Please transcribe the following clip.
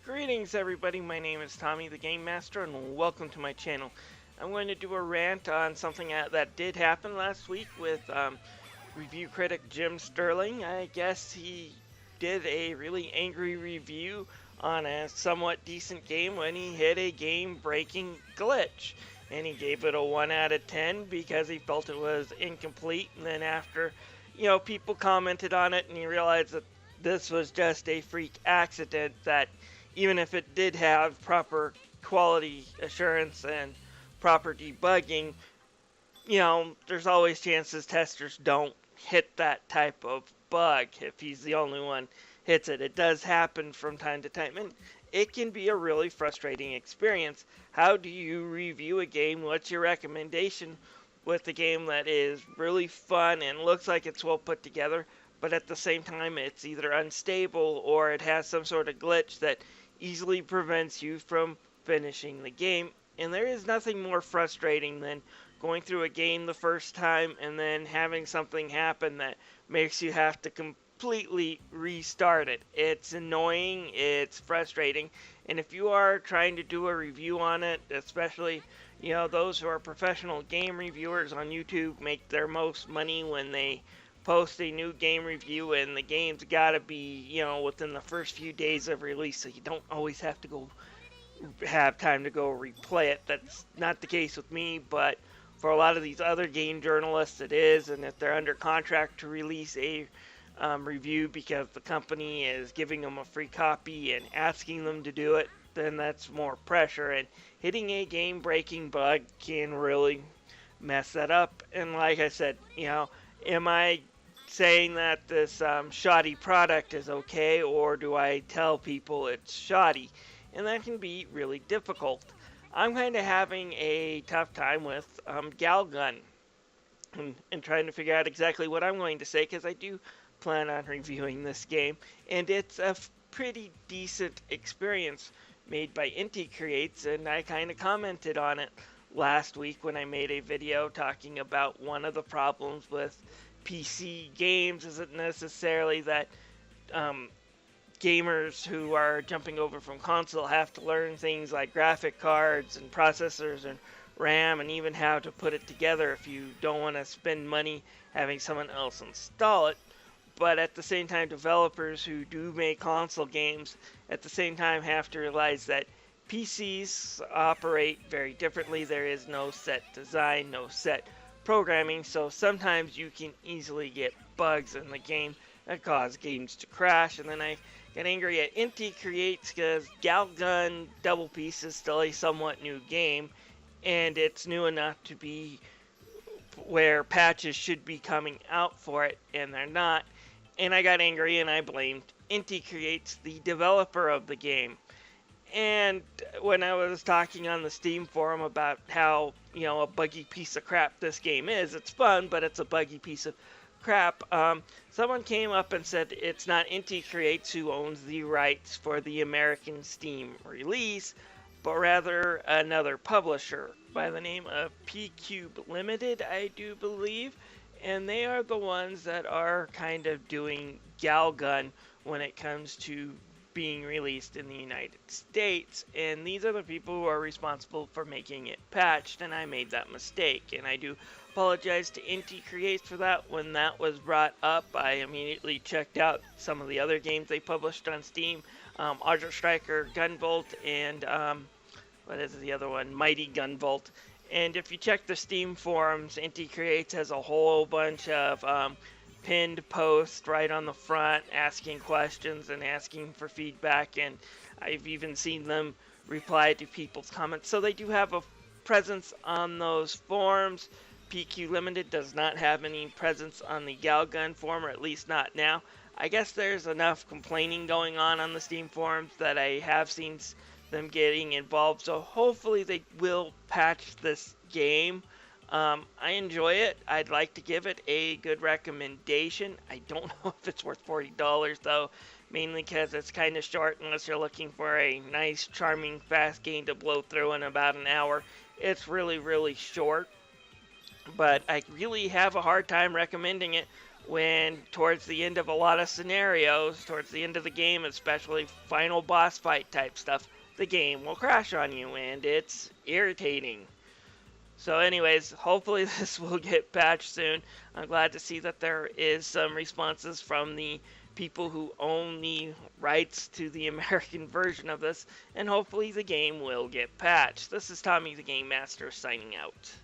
Greetings everybody, my name is Tommy the Game Master and welcome to my channel. I'm going to do a rant on something that did happen last week with review critic Jim Sterling. I guess he did a really angry review on a somewhat decent game when he hit a game-breaking glitch. And he gave it a 1 out of 10 because he felt it was incomplete. And then after, people commented on it and he realized that this was just a freak accident, that even if it did have proper quality assurance and proper debugging, there's always chances testers don't hit that type of bug if he's the only one hits it. It does happen from time to time, and it can be a really frustrating experience. How do you review a game? What's your recommendation with a game that is really fun and looks like it's well put together, but at the same time it's either unstable or it has some sort of glitch that easily prevents you from finishing the game? And there is nothing more frustrating than going through a game the first time and then having something happen that makes you have to completely restart it. It's annoying, it's frustrating, and if you are trying to do a review on it, especially those who are professional game reviewers on YouTube make their most money when they post a new game review, and the game's gotta be within the first few days of release, so you don't always have to have time to go replay it. That's not the case with me, but for a lot of these other game journalists it is, and if they're under contract to release a review because the company is giving them a free copy and asking them to do it, then that's more pressure, and hitting a game breaking bug can really mess that up. And like I said, am I saying that this shoddy product is okay, or do I tell people it's shoddy? And that can be really difficult. I'm kind of having a tough time with Galgun and trying to figure out exactly what I'm going to say, because I do plan on reviewing this game, and it's a pretty decent experience made by inticreates, and I kind of commented on it last week when I made a video talking about one of the problems with PC games isn't necessarily that gamers who are jumping over from console have to learn things like graphic cards and processors and RAM and even how to put it together if you don't want to spend money having someone else install it. But at the same time, developers who do make console games at the same time have to realize that PCs operate very differently. There is no set design, no set programming, so sometimes you can easily get bugs in the game that cause games to crash. And then I get angry at inticreates because Galgun Double Peace is still a somewhat new game, and it's new enough to be where patches should be coming out for it, and they're not. And I got angry and I blamed inticreates, the developer of the game. And when I was talking on the Steam forum about how, a buggy piece of crap this game is, it's fun, but it's a buggy piece of crap, someone came up and said it's not inticreates who owns the rights for the American Steam release, but rather another publisher by the name of P-Cube Limited, I do believe. And they are the ones that are kind of doing Galgun when it comes to being released in the United States, and these are the people who are responsible for making it patched, and I made that mistake, and I do apologize to inticreates for that. When that was brought up, I immediately checked out some of the other games they published on Steam, Argent Striker, Gunvolt, and what is the other one, Mighty Gunvolt. And if you check the Steam forums, inticreates has a whole bunch of pinned posts right on the front asking questions and asking for feedback, and I've even seen them reply to people's comments, so they do have a presence on those forums. PQ Limited does not have any presence on the Galgun forum, or at least not now. I guess there's enough complaining going on the Steam forums that I have seen them getting involved, so hopefully they will patch this game. I enjoy it. I'd like to give it a good recommendation. I don't know if it's worth $40 though, mainly because it's kind of short unless you're looking for a nice, charming, fast game to blow through in about an hour. It's really, really short, but I really have a hard time recommending it when towards the end of a lot of scenarios, towards the end of the game, especially final boss fight type stuff, the game will crash on you and it's irritating. So anyways, hopefully this will get patched soon. I'm glad to see that there is some responses from the people who own the rights to the American version of this, and hopefully the game will get patched. This is Tommy the Game Master signing out.